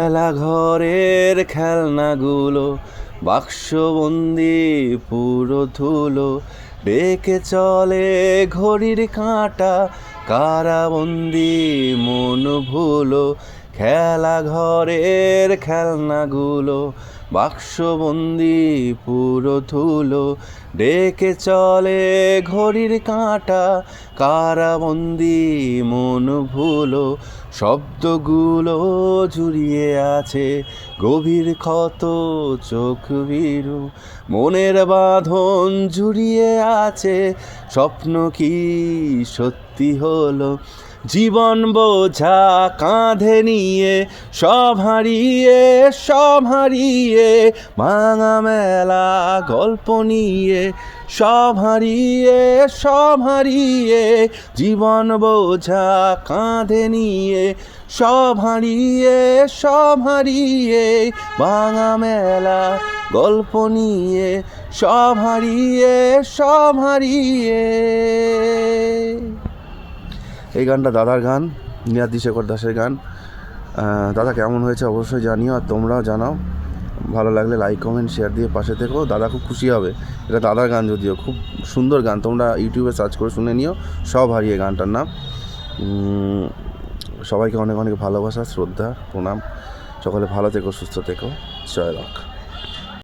খেলা ঘরের খেলনাগুলো বাক্সবন্দি পুরো ধুলো, ডেকে চলে ঘড়ির কাঁটা, কারাবন্দি মন ভুলো। খেলা ঘরের খেলনাগুলো বাক্সবন্দি পুরো ধুলো, ডেকে চলে ঘড়ির কাঁটা, কারাবন্দি মন ভুলো। শব্দগুলো জুড়িয়ে আছে গভীর ক্ষত চোখ ভীরু, মনের বাঁধন জুড়িয়ে আছে স্বপ্ন কি সত্যি হলো। জীবন বোঝা কাঁধে নিয়ে সব হারিয়ে ভাঙা মেলা গল্প নিয়ে সব হারিয়ে জীবন বোঝা কাঁধে নিয়ে সব হারিয়ে ভাঙা মেলা গল্প নিয়ে সব হারিয়ে। এই গানটা দাদার গান, নিয়াতি শেখর দাসের গান। দাদা কেমন হয়েছে অবশ্যই জানিও, আর তোমরাও জানাও। ভালো লাগলে লাইক কমেন্ট শেয়ার দিয়ে পাশে থেকো, দাদা খুব খুশি হবে। এটা দাদার গান, যদিও খুব সুন্দর গান, তোমরা ইউটিউবে সার্চ করে শুনে নিও। সব হারিয়ে গানটার নাম। সবাইকে অনেক অনেক ভালোবাসা, শ্রদ্ধা, প্রণাম। সকলে ভালো থেকো, সুস্থ থেকো। জয় রাখ।